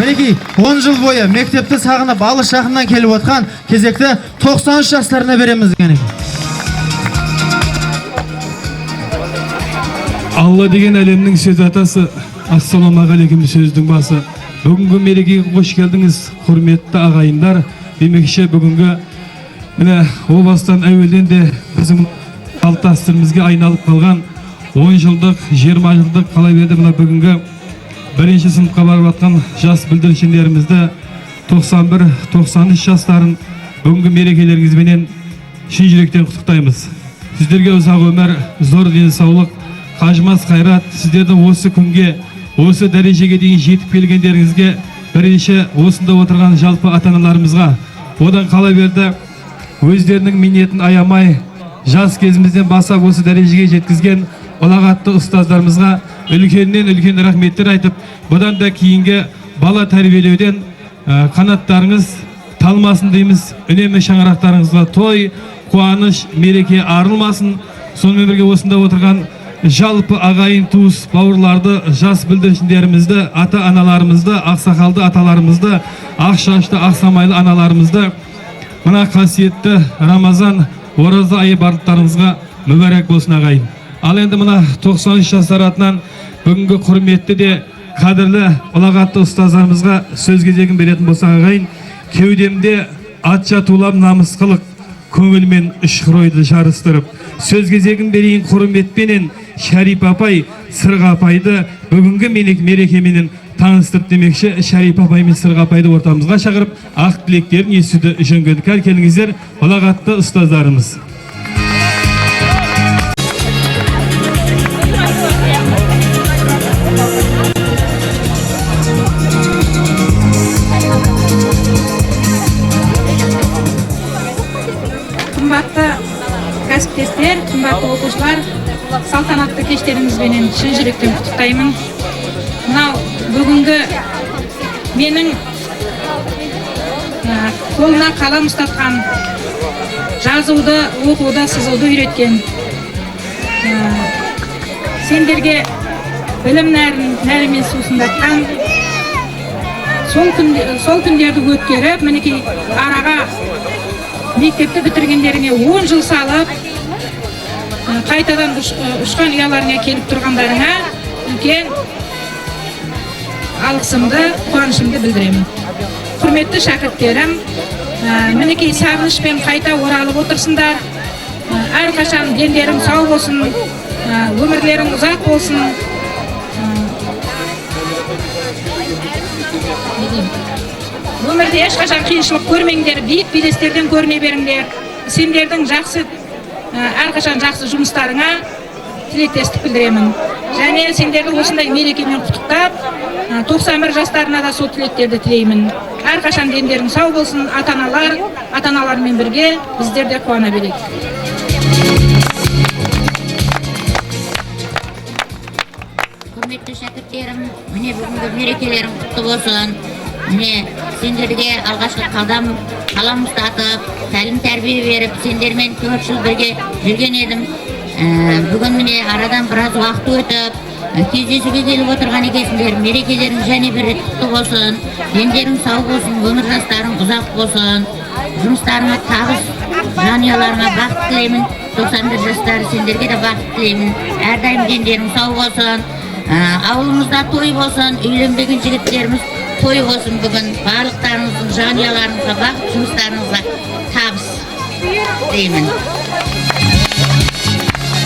Мінекей 10 жыл бойы мектепті сағынып алыс жақыннан келіп отқан кезекті 93 жастарына береміз. Алла деген әлемнің сөз атасы, ассалаумағалейкум сөздің басы. Бүгінгі мерекеге қош келдіңіз, құрметті ағайындар. Демекші бүгінгі міне о бастан әуелден де біздің салт дәстүрімізге айналып қалған 10 жылдық, 20 жылдық қалай берді мына бүгінгі бірінші сыныпқа барып жатқан жас бүлдіршіндерімізді 91-93 жастарын бүгінгі мерекелеріңізбенен шын жүректен құттықтаймыз. Сіздерге ұзақ өмір, зор денсаулық, қажымас қайрат, сіздердің осы күнге, осы дәрежеге дейін жетіп келгендеріңізге, бірінші осында отырған жалпы ата-аналарымызға, одан қала берді өздерінің минетін аямай, жас кезімізден басап осы дәрежеге жеткізген ұлағатты ұстаздарымызға үлкеннен үлкен рахметтер айтып, бұдан да кейінгі бала тәрбиелеуден қанаттарыңыз талмасын дейміз. Үнемі шаңырақтарыңызға той, қуаныш, мереке арылмасын. Сонымен бірге осында отырған жалпы ағайын туыс бауырларды, жас бүлдіршіндерімізді, ата-аналарымызды, ақсақалды аталарымызды, ақ шашты, ақ самайлы аналарымызды мына қасиетті Рамазан ораза айы барлықтарыңызға мүбәрәк болсын ағайын. Ал енді мына 93 жастар атынан бүгінгі құрметті де қадірлі ұлағатты ұстаздарымызға сөз кезегін беретін болсақ ағайын, кеудемде атша тулап намыс қылық, көңілмен үшқыройды жарыстырып, сөз кезегін берейін құрметпенен Шәрипа апай, Сырға апайды бүгінгі мерекеменен таныстырып демекші. Шәрипа апай мен Сырға апайды ортамызға шақырып, ақ тілектерін естуді жөнгендік. Келіңіздер, ұлағатты ұстаздарымыз. Қымбатты кәсіптестер, қымбатты оқушылар, салтанатты кештеріңізбенен шын жүректен құттықтаймын. Мынау бүгінгі менің қолына қалам ұстатқан, жазуды, оқуды, сызуды үйреткен, сендерге білім нәрімен сусындатқан, сол күндерді өткеріп, мінекей араға мектепті бітіргендеріңе 10 жыл салып, қайтадан ұшқан ұяларыңа келіп тұрғандарыңа үлкен алғысымды, қуанышымды білдіремін. Құрметті шәкірттерім, мінекей сағынышпен қайта оралып отырсыңдар. Әрқашан дендерің сау болсын, өмірлерің ұзақ болсын. Өмірде ешқашан қиыншылық көрмеңдер, биік белестерден көріне беріңдер. Сендердің әрқашан жақсы жұмыстарыңа тілектестік білдіремін. Және сендерді осындай мерекемен құттықтап, 91 жастарына да сол тілектерді тілеймін. Әрқашан дендерің сау болсын, ата-аналармен бірге біздер де қуана берейік. Құрметті шәкірттерім, міне бүгінгі мерекелерің құтты болсын. Міне сендерге алғашқы қалам ұстатып, тәлім тәрбие беріп, сендермен 4 жыл бірге жүрген едім. Бүгін міне арадан біраз уақыт өтіп, кездесуге келіп отырған екенсіңдер. Мерекелерің және бір рет құтты болсын, дендерің сау болсын, өмір жастарың ұзақ болсын, жұмыстарыңа табыс, жанұяларыңа бақыт тілеймін. 91 жастар сендерге де бақыт тілеймін. Әрдайым дендерің сау болсын, ауылымызда той болсын, үйленбеген жігіттеріміз той болсын бүгін. Барлықтарыңыздың жанұяларыңызға бақыт, жұмыстарыңызға табыс тілеймін.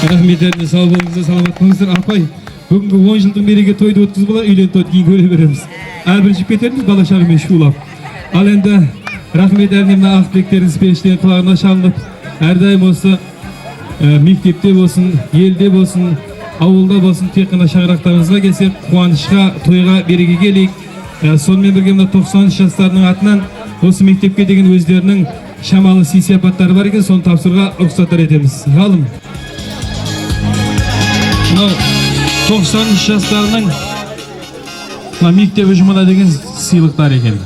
Рахметтеріне сау болыңыздар, саламат болыңыздар. Апай, бүгінгі 10 жылдың мереке тойды өткізіп бола, үйлен тойды кейін көре береміз. Әрбір жіп кетеріміз бала шағымен шулап. Ал енді рахметтеріне мына ақ тілектеріңіз періштенің құлағына шалынып, әрдайым осы мектепте болсын, елде болсын, ауылда болсын, тек қана шаңырақтарыңызға келсек, қуанышқа, тойға, береке келейік. Сонымен бірге мына 93 жастарының атынан осы мектепке деген өздерінің шамалы сый-сияпаттары бар екен, соны тапсыруға рұқсаттар етеміз. Ғалым. 93 жастарының мектеп ұжымына деген сыйлықтар екен.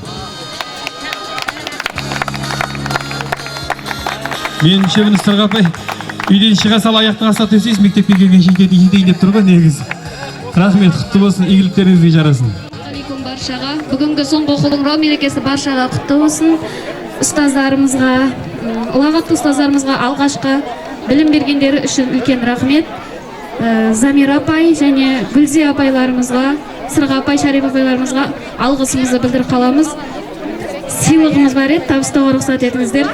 Меніңше бұны Сырға апай, үйден шыға сал аяқтың аса төсейсіз, мектепке келген жетейін деп тұр ғой негізі. Рахмет, құтты болсын, игіліктеріңізге жарасын. баршаға. Бүгінгі соңғы қоңырау мерекесі баршаға құтты болсын. Ұстаздарымызға, ұлағатты ұстаздарымызға алғашқы білім бергендері үшін үлкен рахмет. Замира апай және Гүлзе апайларымызға, Сырға апай, Шариф апайларымызға алғысымызды білдіріп қаламыз. Сыйлығымыз бар еді, табыстауға рұқсат етіңіздер.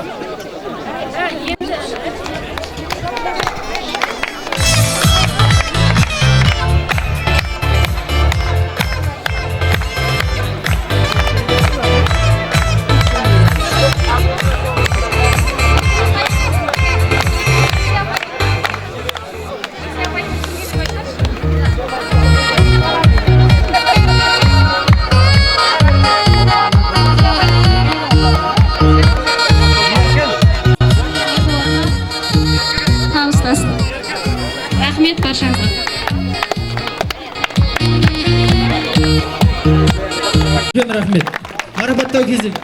Рахмет баршаңызға. Рахмет. Марапаттау кезек.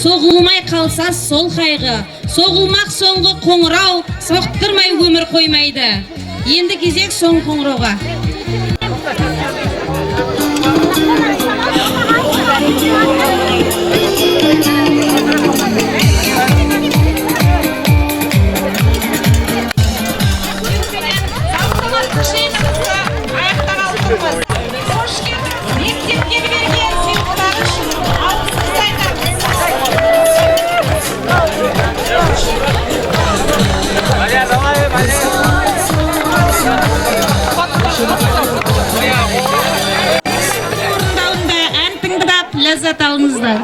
Соғылмай қалса сол қайғы, соғылмақ соңғы қоңырау, соқтырмай өмір қоймайды. Енді кезек соңғы қоңырауға. Ләззат алыңыздар.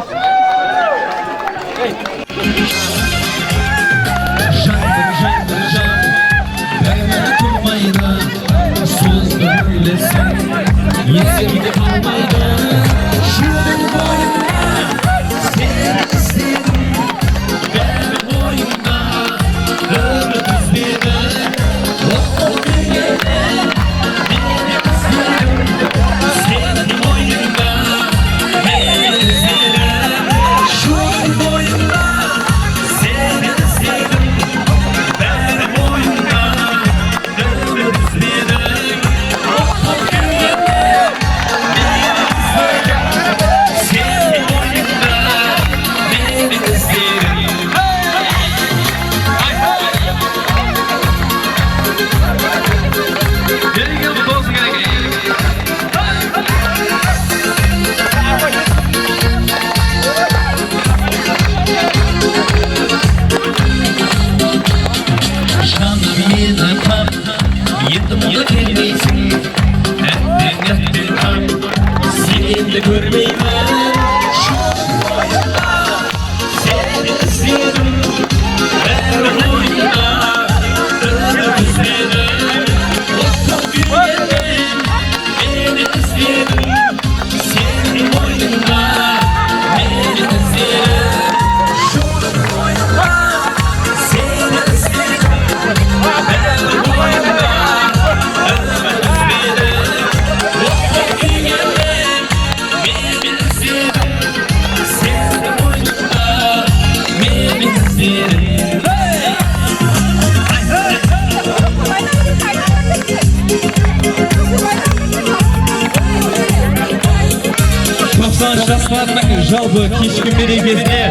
90 жастарының жалпы кешкі мерекесіне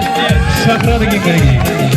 шақырады екен.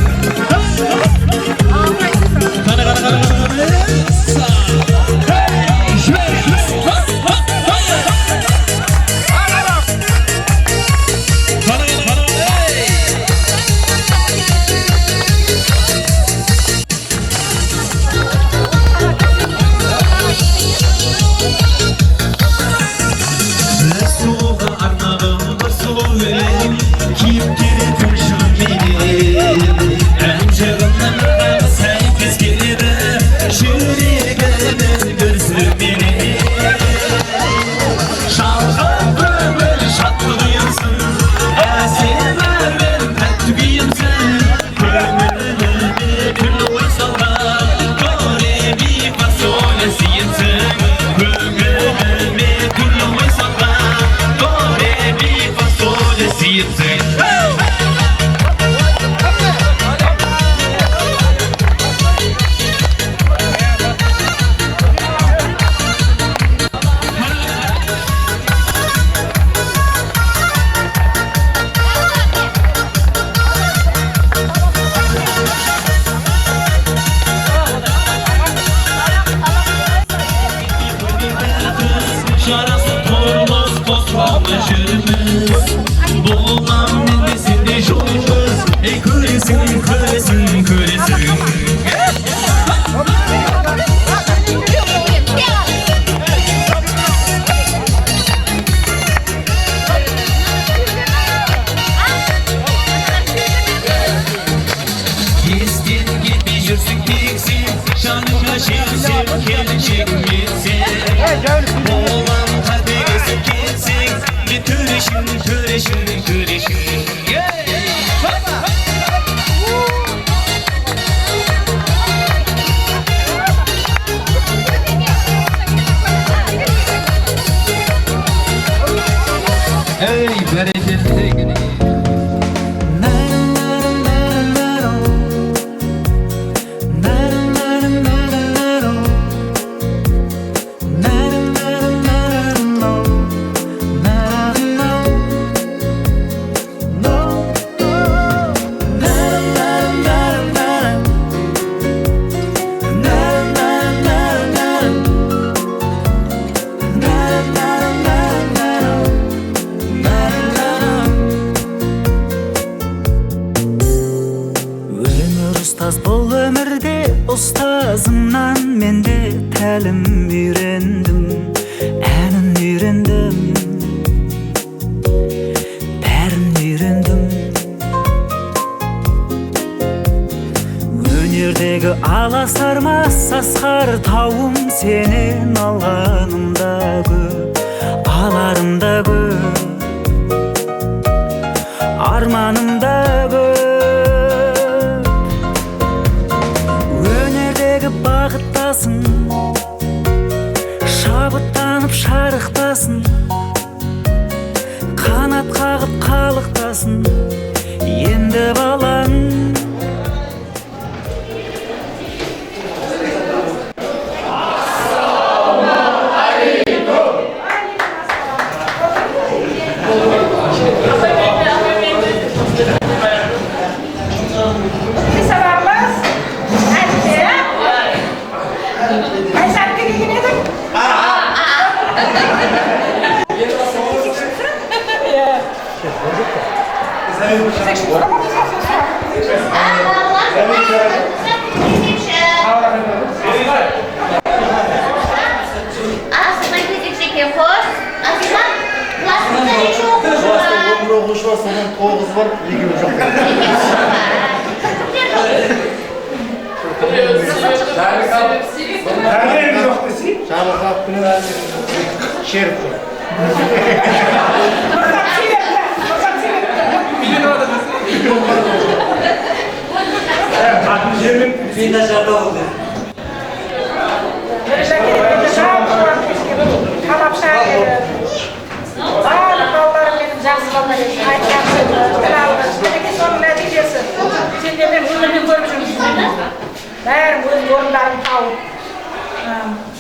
Бәрін өз орындарын тауып,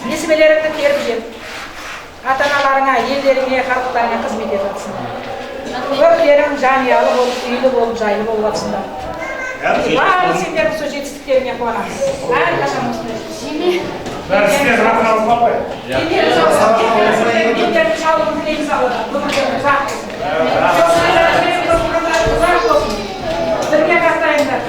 несібелеріңді теріп жеп, ата-аналарыңа, елдеріңе, халықтарыңа қызмет етіпсің. Көптерің жанұялы болып, үйлі болып, жайлы болып жатсыңдар. Барлық сендердің сол жетістіктеріңе қуанамыз. Әрқашан осындай. Сендердің шалғын тілейміз Алладан. Өмірлерің ұзақ болсын. Бірге қастайыңдар.